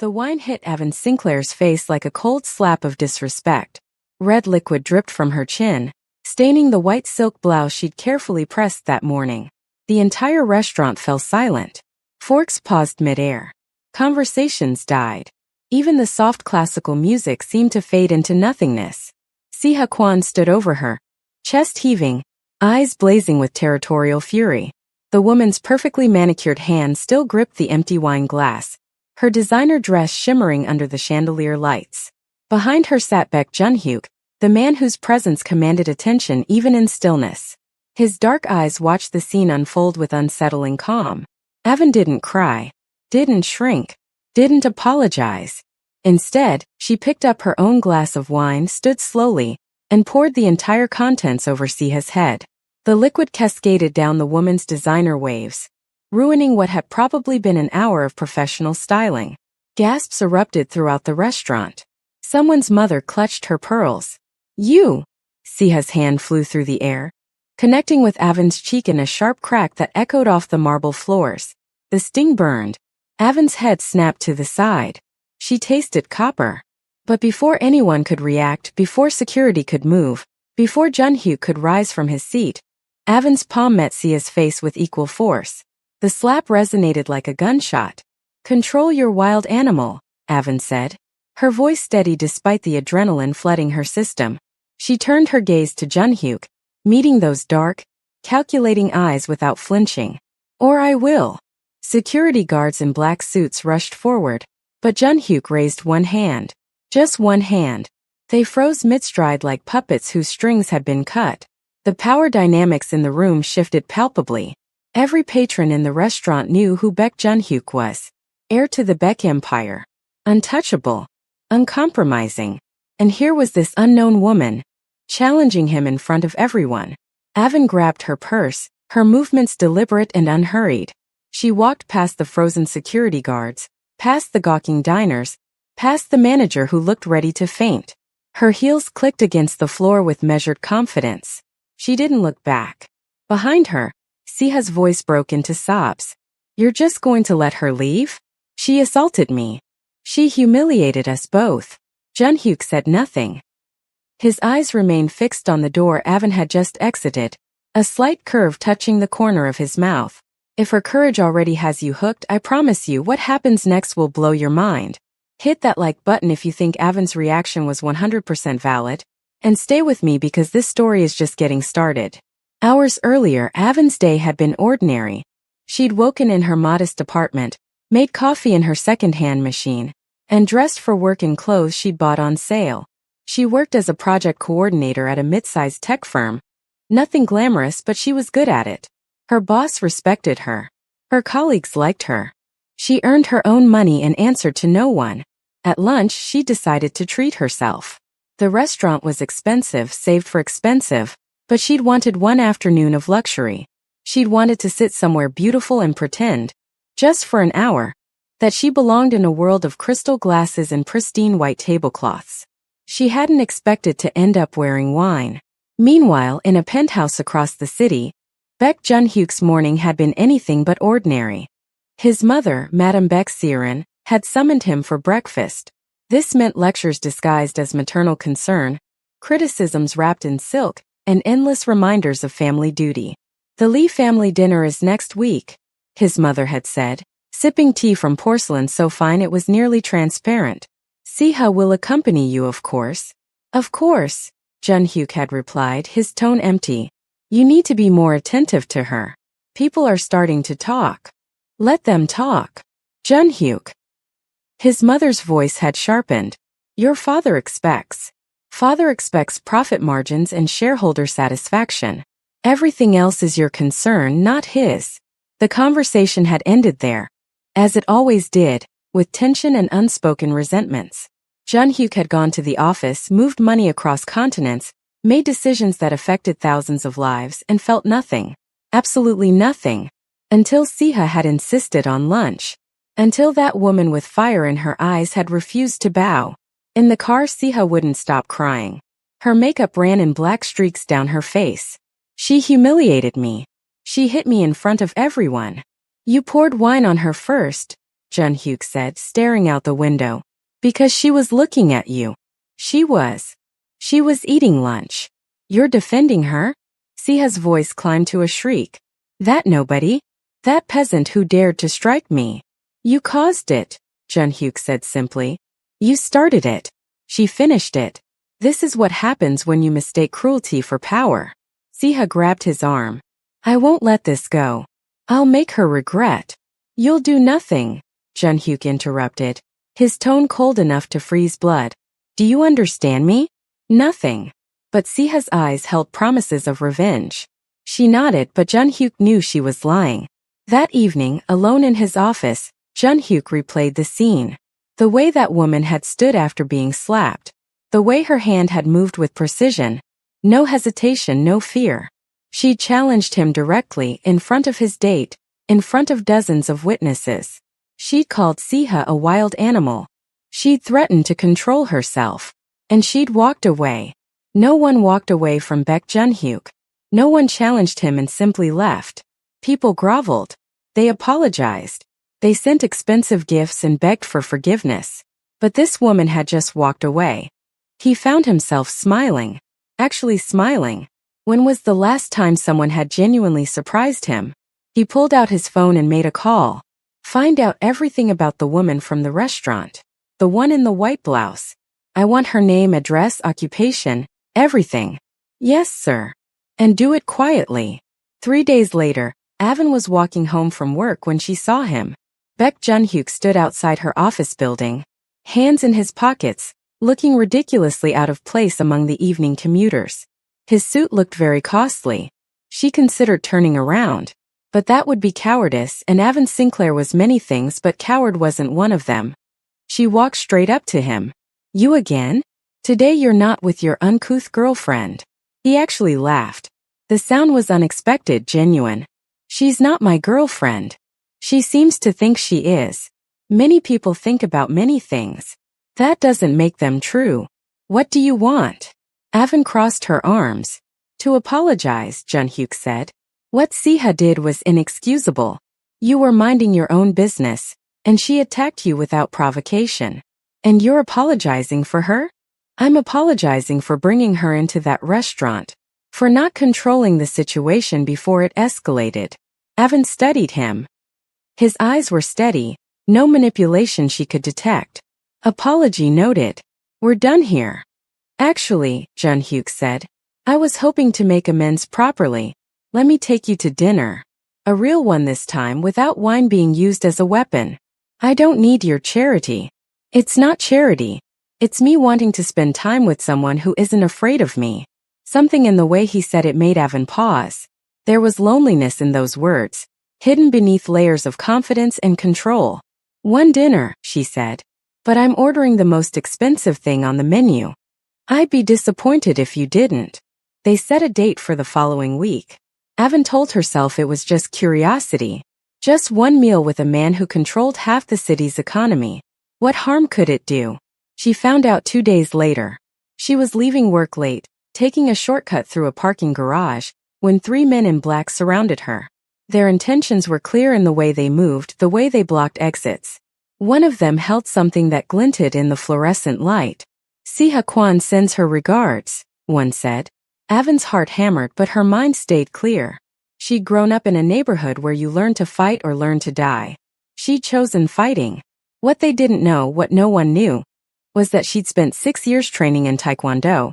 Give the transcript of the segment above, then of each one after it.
The wine hit Evan Sinclair's face like a cold slap of disrespect. Red liquid dripped from her chin, staining the white silk blouse she'd carefully pressed that morning. The entire restaurant fell silent. Forks paused mid-air. Conversations died. Even the soft classical music seemed to fade into nothingness. Siha Kwan stood over her, chest heaving, eyes blazing with territorial fury. The woman's perfectly manicured hand still gripped the empty wine glass, her designer dress shimmering under the chandelier lights. Behind her sat Baek Junhyuk, the man whose presence commanded attention even in stillness. His dark eyes watched the scene unfold with unsettling calm. Evan didn't cry, didn't shrink, didn't apologize. Instead, she picked up her own glass of wine, stood slowly, and poured the entire contents over Siha's head. The liquid cascaded down the woman's designer waves, ruining what had probably been an hour of professional styling. Gasps erupted throughout the restaurant. Someone's mother clutched her pearls. "You!" Siha's hand flew through the air, connecting with Avan's cheek in a sharp crack that echoed off the marble floors. The sting burned. Avan's head snapped to the side. She tasted copper. But before anyone could react, before security could move, before Junhyuk could rise from his seat, Avan's palm met Sia's face with equal force. The slap resonated like a gunshot. "Control your wild animal," Avan said. Her voice steady despite the adrenaline flooding her system. She turned her gaze to Junhyuk, meeting those dark, calculating eyes without flinching. "Or I will." Security guards in black suits rushed forward, but Junhyuk raised one hand. Just one hand. They froze mid-stride like puppets whose strings had been cut. The power dynamics in the room shifted palpably. Every patron in the restaurant knew who Baek Junhyuk was. Heir to the Baek Empire. Untouchable. Uncompromising. And here was this unknown woman, challenging him in front of everyone. Avan grabbed her purse, her movements deliberate and unhurried. She walked past the frozen security guards, past the gawking diners, past the manager who looked ready to faint. Her heels clicked against the floor with measured confidence. She didn't look back. Behind her, Siha's voice broke into sobs. "You're just going to let her leave? She assaulted me. She humiliated us both." Junhyuk said nothing. His eyes remained fixed on the door Avan had just exited, a slight curve touching the corner of his mouth. "If her courage already has you hooked, I promise you what happens next will blow your mind. Hit that like button if you think Avan's reaction was 100% valid, and stay with me because this story is just getting started." Hours earlier, Avan's day had been ordinary. She'd woken in her modest apartment, made coffee in her second-hand machine, and dressed for work in clothes she'd bought on sale. She worked as a project coordinator at a mid-sized tech firm. Nothing glamorous, but she was good at it. Her boss respected her. Her colleagues liked her. She earned her own money and answered to no one. At lunch, she decided to treat herself. The restaurant was expensive, saved for expensive, but she'd wanted one afternoon of luxury. She'd wanted to sit somewhere beautiful and pretend, just for an hour, that she belonged in a world of crystal glasses and pristine white tablecloths. She hadn't expected to end up wearing wine. Meanwhile, in a penthouse across the city, Baek Junhyuk's morning had been anything but ordinary. His mother, Madame Baek Siren, had summoned him for breakfast. This meant lectures disguised as maternal concern, criticisms wrapped in silk, and endless reminders of family duty. "The Lee family dinner is next week," his mother had said, sipping tea from porcelain so fine it was nearly transparent. "Siha will accompany you, of course." "Of course," Junhyuk had replied, his tone empty. "You need to be more attentive to her. People are starting to talk. Let them talk." "Junhyuk." His mother's voice had sharpened. "Your father expects. Father expects profit margins and shareholder satisfaction. Everything else is your concern, not his." The conversation had ended there, as it always did, with tension and unspoken resentments. Junhyuk had gone to the office, moved money across continents, made decisions that affected thousands of lives, and felt nothing. Absolutely nothing. Until Siha had insisted on lunch. Until that woman with fire in her eyes had refused to bow. In the car, Siha wouldn't stop crying. Her makeup ran in black streaks down her face. "She humiliated me. She hit me in front of everyone. You poured wine on her first." Jun-hyuk said, staring out the window. Because she was looking at you. She was eating lunch. You're defending her? Siha's voice climbed to a shriek. That nobody? That peasant who dared to strike me. You caused it, Jun-hyuk said simply. You started it. She finished it. This is what happens when you mistake cruelty for power. Siha grabbed his arm. I won't let this go. I'll make her regret. You'll do nothing, Jun-hyuk interrupted, his tone cold enough to freeze blood. Do you understand me? Nothing. But Siha's eyes held promises of revenge. She nodded, but Jun-hyuk knew she was lying. That evening, alone in his office, Jun-hyuk replayed the scene. The way that woman had stood after being slapped. The way her hand had moved with precision. No hesitation, no fear. She challenged him directly, in front of his date, in front of dozens of witnesses. She'd called Siha a wild animal. She'd threatened to control herself. And she'd walked away. No one walked away from Baek Jun-hyuk. No one challenged him and simply left. People groveled. They apologized. They sent expensive gifts and begged for forgiveness. But this woman had just walked away. He found himself smiling. Actually smiling. When was the last time someone had genuinely surprised him? He pulled out his phone and made a call. Find out everything about the woman from the restaurant. The one in the white blouse. I want her name, address, occupation, everything. Yes, sir. And do it quietly. 3 days later, Avon was walking home from work when she saw him. Baek Jun-hyuk stood outside her office building, hands in his pockets, looking ridiculously out of place among the evening commuters. His suit looked very costly. She considered turning around. But that would be cowardice, and Avon Sinclair was many things, but coward wasn't one of them. She walked straight up to him. You again? Today you're not with your uncouth girlfriend. He actually laughed. The sound was unexpected, genuine. She's not my girlfriend. She seems to think she is. Many people think about many things. That doesn't make them true. What do you want? Avon crossed her arms. To apologize, Jun-hyuk said. What Siha did was inexcusable. You were minding your own business, and she attacked you without provocation. And you're apologizing for her? I'm apologizing for bringing her into that restaurant. For not controlling the situation before it escalated. Avon studied him. His eyes were steady, no manipulation she could detect. Apology noted. We're done here. Actually, Jun-hyuk said, I was hoping to make amends properly. Let me take you to dinner. A real one this time, without wine being used as a weapon. I don't need your charity. It's not charity. It's me wanting to spend time with someone who isn't afraid of me. Something in the way he said it made Avon pause. There was loneliness in those words, hidden beneath layers of confidence and control. One dinner, she said. But I'm ordering the most expensive thing on the menu. I'd be disappointed if you didn't. They set a date for the following week. Avon told herself it was just curiosity. Just one meal with a man who controlled half the city's economy. What harm could it do? She found out 2 days later. She was leaving work late, taking a shortcut through a parking garage, when 3 men in black surrounded her. Their intentions were clear in the way they moved, the way they blocked exits. One of them held something that glinted in the fluorescent light. Siha Kwan sends her regards, one said. Avon's heart hammered, but her mind stayed clear. She'd grown up in a neighborhood where you learn to fight or learn to die. She'd chosen fighting. What they didn't know, what no one knew, was that she'd spent 6 years training in Taekwondo.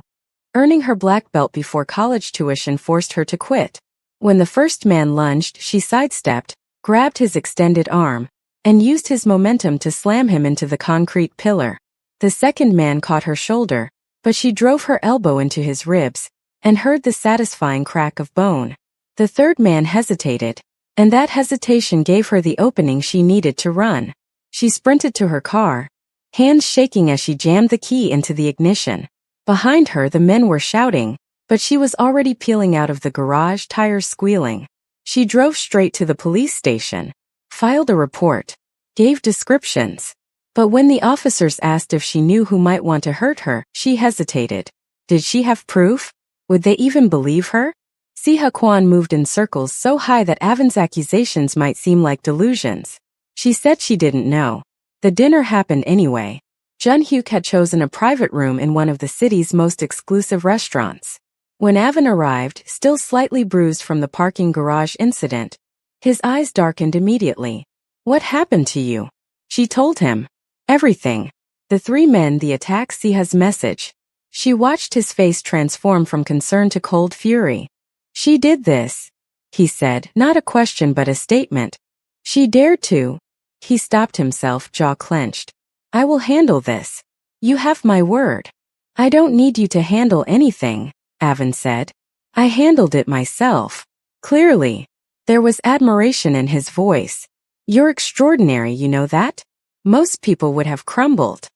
Earning her black belt before college tuition forced her to quit. When the first man lunged, she sidestepped, grabbed his extended arm, and used his momentum to slam him into the concrete pillar. The second man caught her shoulder, but she drove her elbow into his ribs, and heard the satisfying crack of bone. The third man hesitated, and that hesitation gave her the opening she needed to run. She sprinted to her car, hands shaking as she jammed the key into the ignition. Behind her the men were shouting, but she was already peeling out of the garage, tires squealing. She drove straight to the police station, filed a report, gave descriptions. But when the officers asked if she knew who might want to hurt her, she hesitated. Did she have proof? Would they even believe her? Siha Kwan moved in circles so high that Avon's accusations might seem like delusions. She said she didn't know. The dinner happened anyway. Jun-hyuk had chosen a private room in one of the city's most exclusive restaurants. When Avin arrived, still slightly bruised from the parking garage incident, his eyes darkened immediately. What happened to you? She told him. Everything. The three men, the attack, Siha's message. She watched his face transform from concern to cold fury. She did this, he said, not a question but a statement. She dared to. He stopped himself, jaw clenched. I will handle this. You have my word. I don't need you to handle anything, Avin said. I handled it myself. Clearly. There was admiration in his voice. You're extraordinary, you know that? Most people would have crumbled.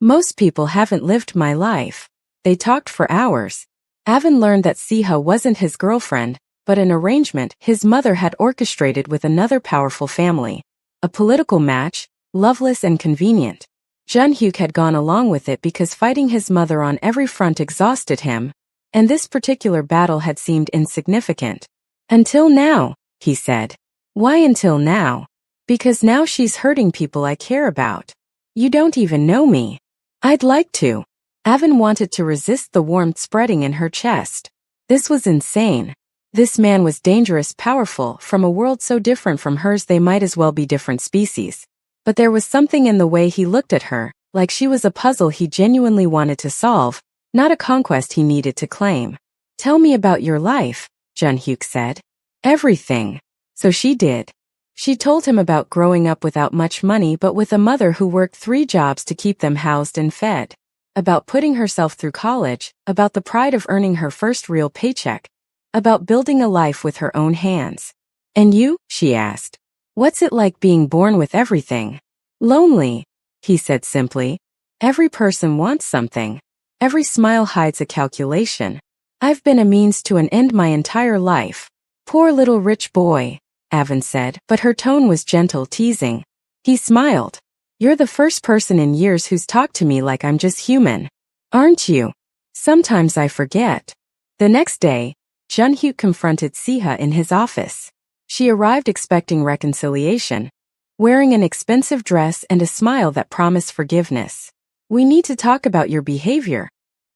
Most people haven't lived my life. They talked for hours. Avin learned that Siha wasn't his girlfriend, but an arrangement his mother had orchestrated with another powerful family. A political match, loveless and convenient. Jun-hyuk had gone along with it because fighting his mother on every front exhausted him, and this particular battle had seemed insignificant. Until now, he said. Why until now? Because now she's hurting people I care about. You don't even know me. I'd like to. Avin wanted to resist the warmth spreading in her chest. This was insane. This man was dangerous, powerful, from a world so different from hers they might as well be different species. But there was something in the way he looked at her, like she was a puzzle he genuinely wanted to solve, not a conquest he needed to claim. Tell me about your life, Jun-hyuk said. Everything. So she did. She told him about growing up without much money but with a mother who worked 3 jobs to keep them housed and fed. About putting herself through college, about the pride of earning her first real paycheck, about building a life with her own hands. And you? She asked. What's it like being born with everything? Lonely, he said simply. Every person wants something. Every smile hides a calculation. I've been a means to an end my entire life. Poor little rich boy, Avin said, but her tone was gentle, teasing. He smiled. You're the first person in years who's talked to me like I'm just human. Aren't you? Sometimes I forget. The next day, Jun-hyuk confronted Siha in his office. She arrived expecting reconciliation, wearing an expensive dress and a smile that promised forgiveness. We need to talk about your behavior,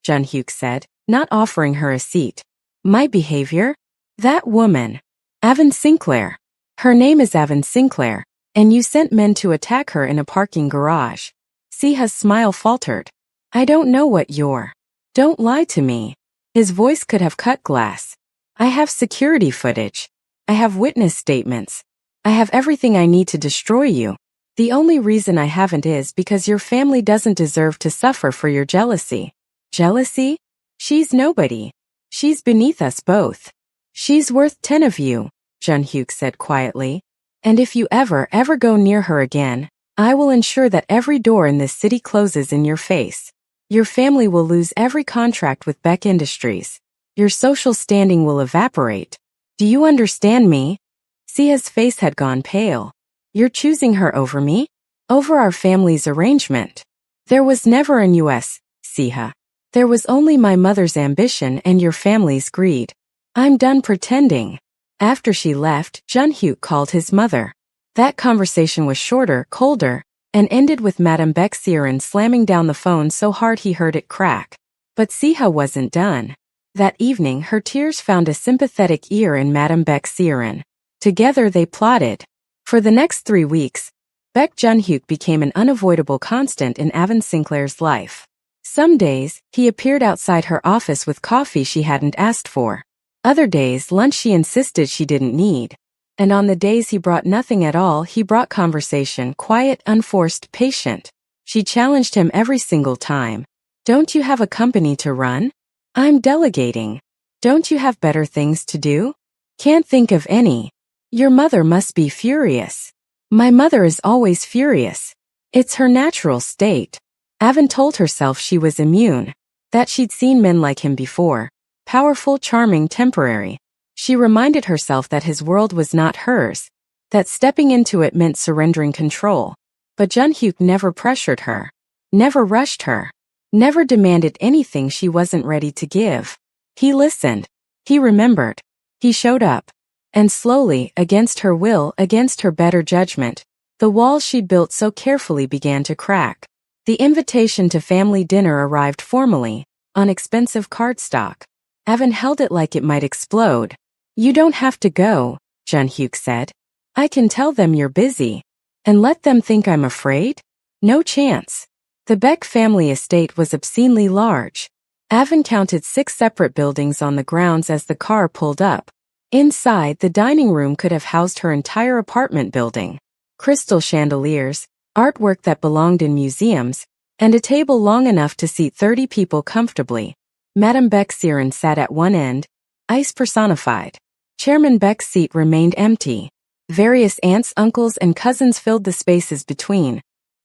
Jun-hyuk said, not offering her a seat. My behavior? That woman. Avin Sinclair. Her name is Avin Sinclair, and you sent men to attack her in a parking garage. Siha's smile faltered. I don't know what you're. Don't lie to me. His voice could have cut glass. I have security footage. I have witness statements. I have everything I need to destroy you. The only reason I haven't is because your family doesn't deserve to suffer for your jealousy. Jealousy? She's nobody. She's beneath us both. She's worth 10 of you, Jun-hyuk said quietly. And if you ever go near her again, I will ensure that every door in this city closes in your face. Your family will lose every contract with Beck Industries. Your social standing will evaporate. Do you understand me? Sia's face had gone pale. You're choosing her over me? Over our family's arrangement. There was never an US, Siha. There was only my mother's ambition and your family's greed. I'm done pretending. After she left, Jun-hyuk called his mother. That conversation was shorter, colder, and ended with Madame Bexirin slamming down the phone so hard he heard it crack. But Siha wasn't done. That evening her tears found a sympathetic ear in Madame Bexirin. Together they plotted. For the next 3 weeks, Beck Jun-hyuk became an unavoidable constant in Avin Sinclair's life. Some days, he appeared outside her office with coffee she hadn't asked for. Other days, lunch she insisted she didn't need. And on the days he brought nothing at all, he brought conversation, quiet, unforced, patient. She challenged him every single time. Don't you have a company to run? I'm delegating. Don't you have better things to do? Can't think of any. Your mother must be furious. My mother is always furious. It's her natural state. Avin told herself she was immune, that she'd seen men like him before. Powerful, charming, temporary. She reminded herself that his world was not hers, that stepping into it meant surrendering control. But Jun-hyuk never pressured her, never rushed her, never demanded anything she wasn't ready to give. He listened. He remembered. He showed up. And slowly, against her will, against her better judgment, The walls she'd built so carefully began to crack. The invitation to family dinner arrived formally, on expensive cardstock. Evan held it like it might explode. You don't have to go, Jun-hyuk said. I can tell them you're busy. And let them think I'm afraid? No chance. The Beck family estate was obscenely large. Evan counted 6 separate buildings on the grounds as the car pulled up. Inside, the dining room could have housed her entire apartment building. Crystal chandeliers, artwork that belonged in museums, and a table long enough to seat 30 people comfortably. Madame Beck-Siren sat at one end, ice personified. Chairman Beck's seat remained empty. Various aunts, uncles, and cousins filled the spaces between,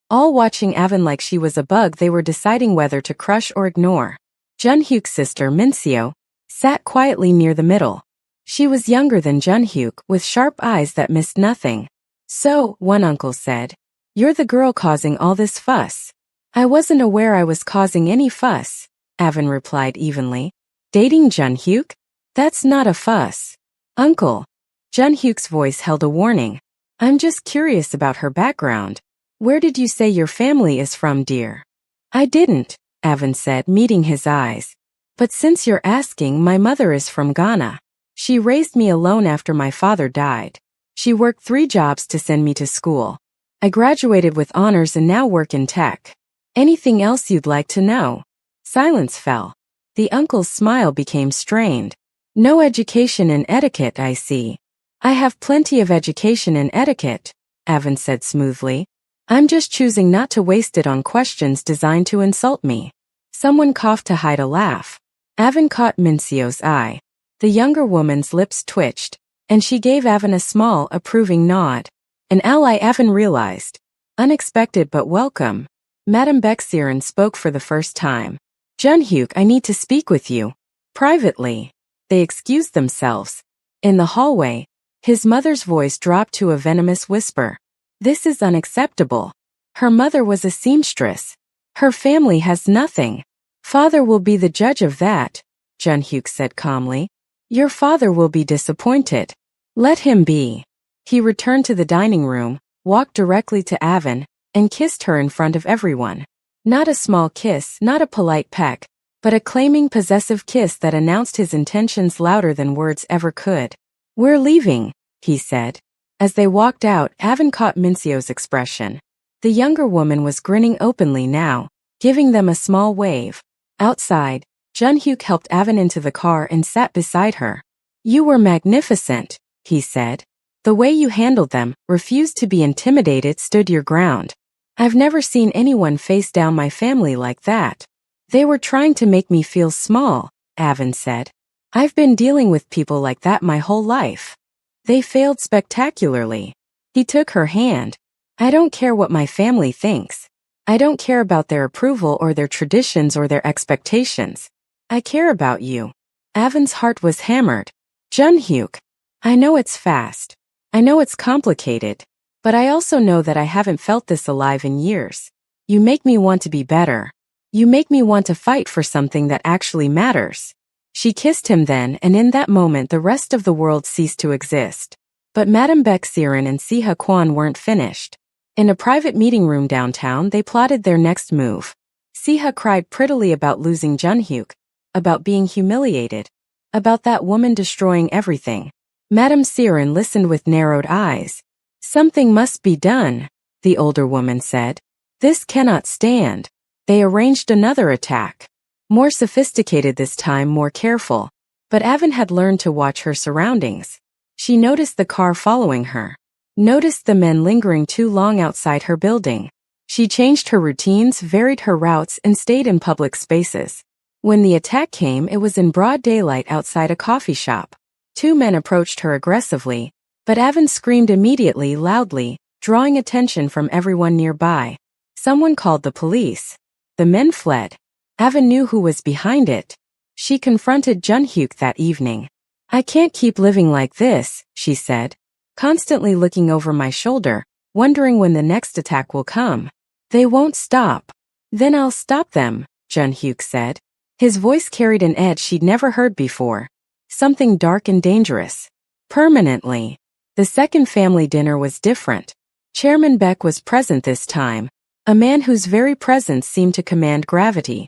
all watching Evan like she was a bug they were deciding whether to crush or ignore. Jun-hyuk's sister, Min-seo, sat quietly near the middle. She was younger than Jun-hyuk, with sharp eyes that missed nothing. So, one uncle said, you're the girl causing all this fuss. I wasn't aware I was causing any fuss, Evan replied evenly. Dating Jun-hyuk? That's not a fuss. Uncle. Jun-hyuk's voice held a warning. I'm just curious about her background. Where did you say your family is from, dear? I didn't, Evan said, meeting his eyes. But since you're asking, my mother is from Ghana. She raised me alone after my father died. She worked 3 jobs to send me to school. I graduated with honors and now work in tech. Anything else you'd like to know? Silence fell. The uncle's smile became strained. No education in etiquette, I see. I have plenty of education in etiquette, Evan said smoothly. I'm just choosing not to waste it on questions designed to insult me. Someone coughed to hide a laugh. Evan caught Min-seo's eye. The younger woman's lips twitched, and she gave Evan a small, approving nod. An ally, Evan realized. Unexpected but welcome. Madame Beck-Siren spoke for the first time. Jun-hyuk, I need to speak with you. Privately. They excused themselves. In the hallway, his mother's voice dropped to a venomous whisper. This is unacceptable. Her mother was a seamstress. Her family has nothing. Father will be the judge of that, Jun-hyuk said calmly. Your father will be disappointed. Let him be. He returned to the dining room, walked directly to Evan, and kissed her in front of everyone. Not a small kiss, not a polite peck, but a claiming possessive kiss that announced his intentions louder than words ever could. We're leaving, he said. As they walked out, Evan caught Min-seo's expression. The younger woman was grinning openly now, giving them a small wave. Outside, Jun-hyuk helped Evan into the car and sat beside her. You were magnificent, he said. The way you handled them, refused to be intimidated, stood your ground. I've never seen anyone face down my family like that. They were trying to make me feel small, Evan said. I've been dealing with people like that my whole life. They failed spectacularly. He took her hand. I don't care what my family thinks. I don't care about their approval or their traditions or their expectations. I care about you. Evan's heart was hammered. Jun-hyuk, I know it's fast. I know it's complicated. But I also know that I haven't felt this alive in years. You make me want to be better. You make me want to fight for something that actually matters. She kissed him then, and in that moment the rest of the world ceased to exist. But Madame Beck-Siren and Siha Kwan weren't finished. In a private meeting room downtown, they plotted their next move. Siha cried prettily about losing Jun-hyuk, about being humiliated, about that woman destroying everything. Madame Siren listened with narrowed eyes. Something must be done, the older woman said. This cannot stand. They arranged another attack. More sophisticated this time, more careful. But Evan had learned to watch her surroundings. She noticed the car following her. Noticed the men lingering too long outside her building. She changed her routines, varied her routes, and stayed in public spaces. When the attack came, it was in broad daylight outside a coffee shop. 2 men approached her aggressively, but Evan screamed immediately, loudly, drawing attention from everyone nearby. Someone called the police. The men fled. Evan knew who was behind it. She confronted Jun-hyuk that evening. I can't keep living like this, she said, constantly looking over my shoulder, wondering when the next attack will come. They won't stop. Then I'll stop them, Jun-hyuk said. His voice carried an edge she'd never heard before. Something dark and dangerous. Permanently. The second family dinner was different. Chairman Beck was present this time, a man whose very presence seemed to command gravity.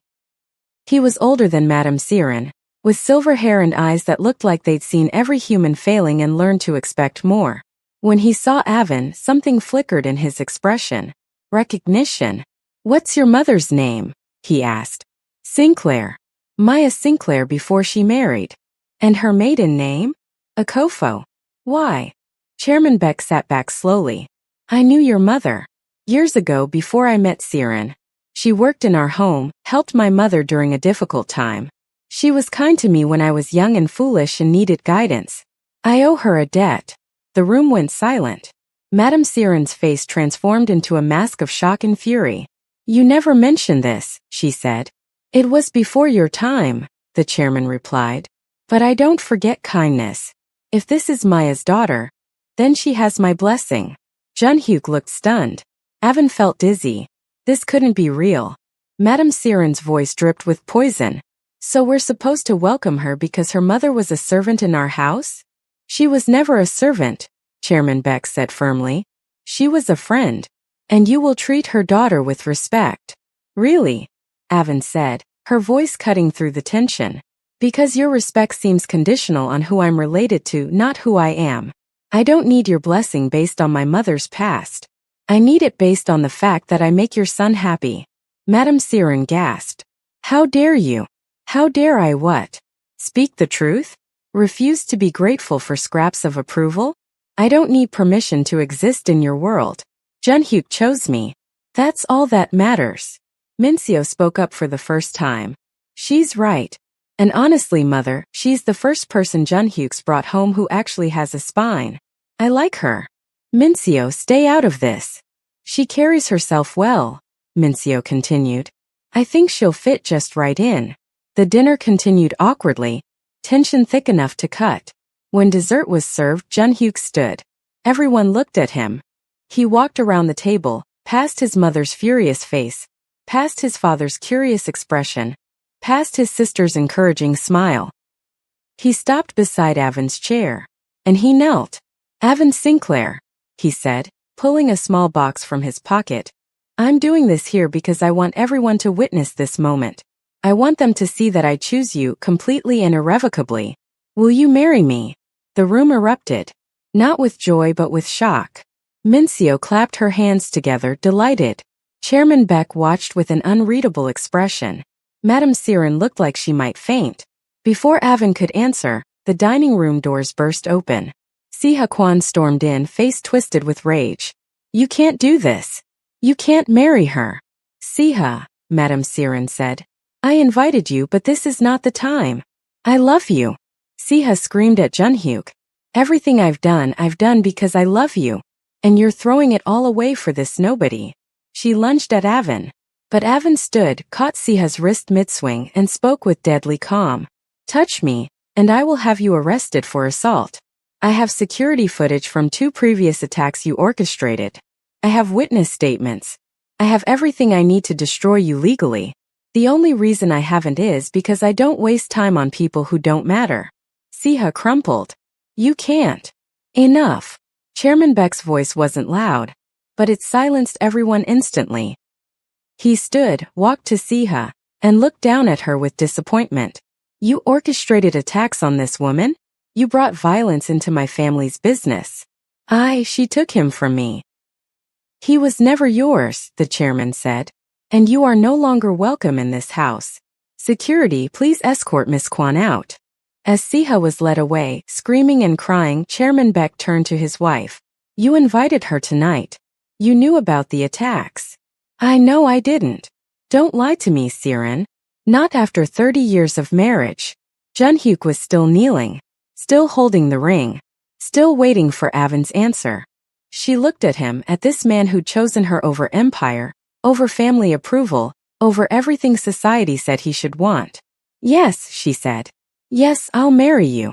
He was older than Madame Siren, with silver hair and eyes that looked like they'd seen every human failing and learned to expect more. When he saw Avon, something flickered in his expression. Recognition. "What's your mother's name?" he asked. "Sinclair. Maya Sinclair before she married. And her maiden name? Akofo. Why?" Chairman Beck sat back slowly. "I knew your mother. Years ago, before I met Siren. She worked in our home, helped my mother during a difficult time. She was kind to me when I was young and foolish and needed guidance. I owe her a debt." The room went silent. Madame Siren's face transformed into a mask of shock and fury. "You never mentioned this," she said. "It was before your time," the chairman replied. "But I don't forget kindness. If this is Maya's daughter, then she has my blessing." Junhyuk looked stunned. Avon felt dizzy. This couldn't be real. Madame Siren's voice dripped with poison. "So we're supposed to welcome her because her mother was a servant in our house?" "She was never a servant," Chairman Beck said firmly. "She was a friend. And you will treat her daughter with respect." "Really?" Avon said, her voice cutting through the tension. "Because your respect seems conditional on who I'm related to, not who I am. I don't need your blessing based on my mother's past. I need it based on the fact that I make your son happy." Madame Siren gasped. "How dare you? How dare I what? Speak the truth? Refuse to be grateful for scraps of approval? I don't need permission to exist in your world. Junhyuk chose me. That's all that matters." Mincio spoke up for the first time. "She's right. And honestly, mother, she's the first person Junhyuk's brought home who actually has a spine. I like her." "Mincio, stay out of this. She carries herself well," Mincio continued. "I think she'll fit just right in." The dinner continued awkwardly, tension thick enough to cut. When dessert was served, Junhyuk stood. Everyone looked at him. He walked around the table, past his mother's furious face, past his father's curious expression, past his sister's encouraging smile. He stopped beside Avon's chair, and he knelt. "Avon Sinclair," he said, pulling a small box from his pocket. "I'm doing this here because I want everyone to witness this moment. I want them to see that I choose you completely and irrevocably. Will you marry me?" The room erupted, not with joy but with shock. Mincio clapped her hands together, delighted. Chairman Beck watched with an unreadable expression. Madame Siren looked like she might faint. Before Avon could answer, the dining room doors burst open. Siha Kwan stormed in, face twisted with rage. "You can't do this. You can't marry her." "Siha," Madame Siren said. "I invited you, but this is not the time. I love you." Siha screamed at Junhyuk. "Everything I've done because I love you. And you're throwing it all away for this nobody." She lunged at Avon. But Avon stood, caught Siha's wrist mid-swing, and spoke with deadly calm. "Touch me, and I will have you arrested for assault. I have security footage from 2 previous attacks you orchestrated. I have witness statements. I have everything I need to destroy you legally. The only reason I haven't is because I don't waste time on people who don't matter." Siha crumpled. "You can't." "Enough." Chairman Beck's voice wasn't loud, but it silenced everyone instantly. He stood, walked to Siha, and looked down at her with disappointment. "You orchestrated attacks on this woman? You brought violence into my family's business." She took him from me." "He was never yours," the chairman said. "And you are no longer welcome in this house. Security, please escort Miss Kwan out." As Siha was led away, screaming and crying, Chairman Beck turned to his wife. "You invited her tonight. You knew about the attacks." "I know I didn't. Don't lie to me, Siren. Not after 30 years of marriage." Junhyuk was still kneeling, still holding the ring, still waiting for Avon's answer. She looked at him, at this man who'd chosen her over empire, over family approval, over everything society said he should want. "Yes," she said. "Yes, I'll marry you."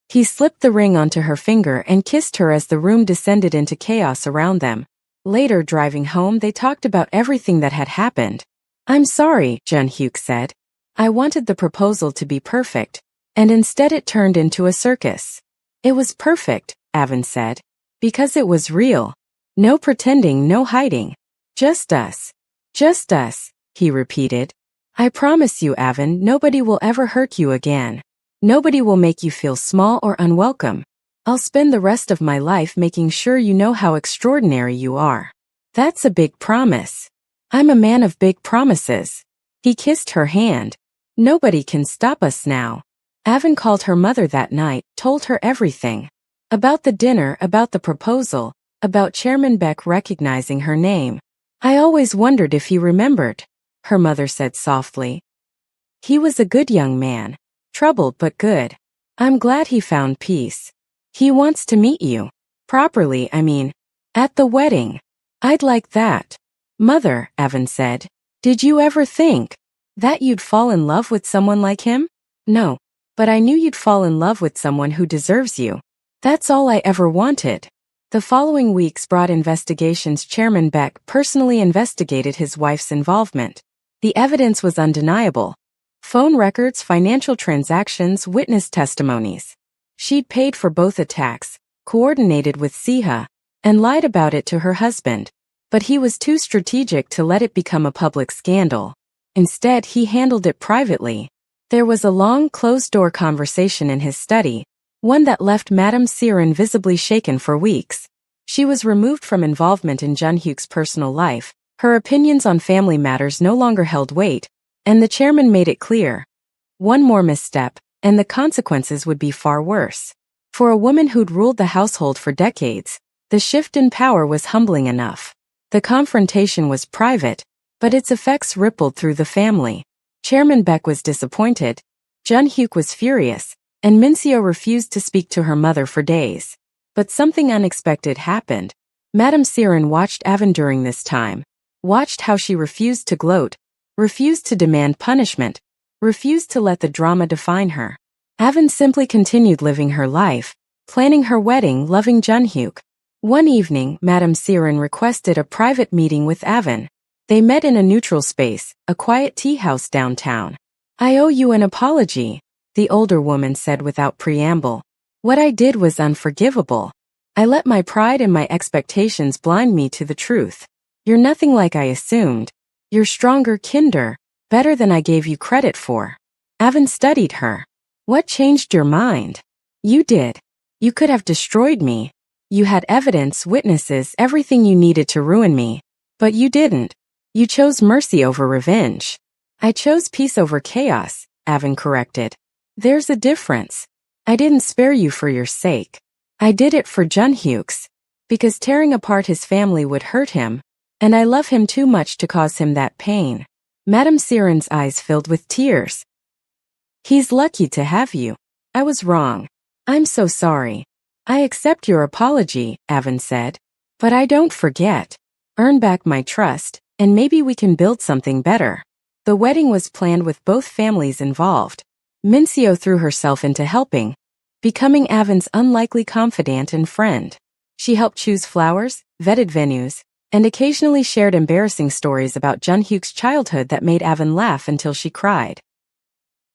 He slipped the ring onto her finger and kissed her as the room descended into chaos around them. Later, driving home, they talked about everything that had happened. "I'm sorry," Junhyuk said. "I wanted the proposal to be perfect, and instead it turned into a circus." "It was perfect," Avon said, "because it was real." No pretending, no hiding. Just us. Just us, he repeated. I promise you, Avon, nobody will ever hurt you again. Nobody will make you feel small or unwelcome. I'll spend the rest of my life making sure you know how extraordinary you are. That's a big promise. I'm a man of big promises. He kissed her hand. Nobody can stop us now. Avon called her mother that night, told her everything. About the dinner, about the proposal, about Chairman Beck recognizing her name. I always wondered if he remembered, her mother said softly. He was a good young man. Troubled but good. I'm glad he found peace. He wants to meet you. Properly, I mean. At the wedding. I'd like that. Mother, Avon said, did you ever think that you'd fall in love with someone like him? No. But I knew you'd fall in love with someone who deserves you. That's all I ever wanted. The following weeks brought investigations. Chairman Beck personally investigated his wife's involvement. The evidence was undeniable. Phone records, financial transactions, witness testimonies. She'd paid for both attacks, coordinated with Siha, and lied about it to her husband. But he was too strategic to let it become a public scandal. Instead, he handled it privately. There was a long, closed-door conversation in his study, one that left Madame Siren visibly shaken for weeks. She was removed from involvement in Junhyuk's personal life. Her opinions on family matters no longer held weight, and the chairman made it clear. One more misstep, and the consequences would be far worse. For a woman who'd ruled the household for decades, the shift in power was humbling enough. The confrontation was private, but its effects rippled through the family. Chairman Beck was disappointed, Junhyuk was furious, and Minseo refused to speak to her mother for days. But something unexpected happened. Madame Siren watched Avon during this time, watched how she refused to gloat, refused to demand punishment, refused to let the drama define her. Avon simply continued living her life, planning her wedding, loving Junhyuk. One evening, Madame Siren requested a private meeting with Avon. They met in a neutral space, a quiet tea house downtown. I owe you an apology, the older woman said without preamble. What I did was unforgivable. I let my pride and my expectations blind me to the truth. You're nothing like I assumed. You're stronger, kinder, better than I gave you credit for. Avon studied her. What changed your mind? You did. You could have destroyed me. You had evidence, witnesses, everything you needed to ruin me. But you didn't. You chose mercy over revenge. I chose peace over chaos, Avon corrected. There's a difference. I didn't spare you for your sake. I did it for Junhyuk's. Because tearing apart his family would hurt him, and I love him too much to cause him that pain. Madame Siren's eyes filled with tears. He's lucky to have you. I was wrong. I'm so sorry. I accept your apology, Avon said. But I don't forget. Earn back my trust, and maybe we can build something better. The wedding was planned with both families involved. Minseo threw herself into helping, becoming Avon's unlikely confidant and friend. She helped choose flowers, vetted venues, and occasionally shared embarrassing stories about Junhyuk's childhood that made Avon laugh until she cried.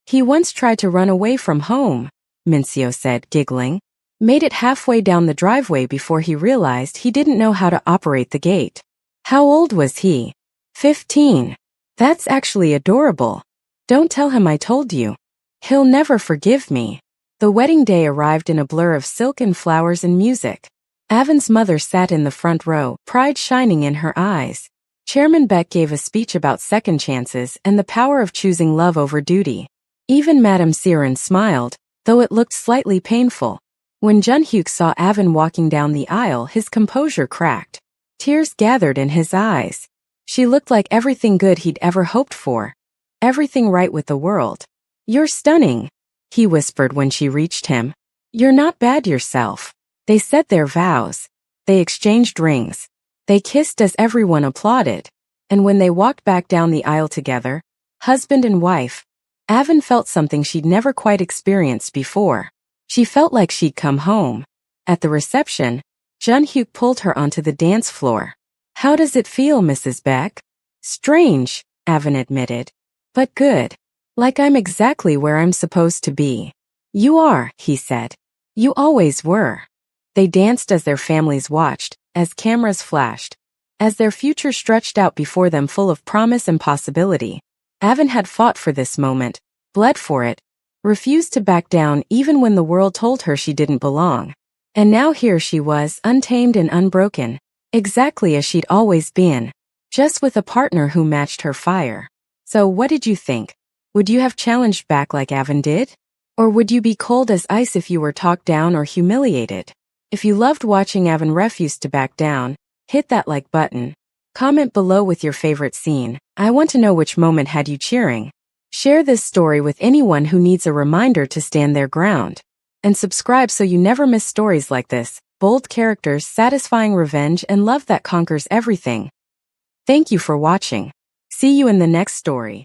He once tried to run away from home, Minseo said, giggling. Made it halfway down the driveway before he realized he didn't know how to operate the gate. How old was he? 15. That's actually adorable. Don't tell him I told you. He'll never forgive me. The wedding day arrived in a blur of silk and flowers and music. Avon's mother sat in the front row, pride shining in her eyes. Chairman Beck gave a speech about second chances and the power of choosing love over duty. Even Madame Siren smiled, though it looked slightly painful. When Junhyuk saw Avon walking down the aisle, his composure cracked. Tears gathered in his eyes. She looked like everything good he'd ever hoped for. Everything right with the world. You're stunning, he whispered when she reached him. You're not bad yourself. They said their vows. They exchanged rings. They kissed as everyone applauded. And when they walked back down the aisle together, husband and wife, Avon felt something she'd never quite experienced before. She felt like she'd come home. At the reception, Junhyuk pulled her onto the dance floor. How does it feel, Mrs. Beck? Strange, Avon admitted. But good. Like I'm exactly where I'm supposed to be. You are, he said. You always were. They danced as their families watched, as cameras flashed. As their future stretched out before them full of promise and possibility, Avon had fought for this moment, bled for it, refused to back down even when the world told her she didn't belong. And now here she was, untamed and unbroken, exactly as she'd always been, just with a partner who matched her fire. So what did you think? Would you have challenged back like Avon did? Or would you be cold as ice if you were talked down or humiliated? If you loved watching Avon refuse to back down, hit that like button. Comment below with your favorite scene. I want to know which moment had you cheering. Share this story with anyone who needs a reminder to stand their ground. And subscribe so you never miss stories like this. Bold characters, satisfying revenge, and love that conquers everything. Thank you for watching. See you in the next story.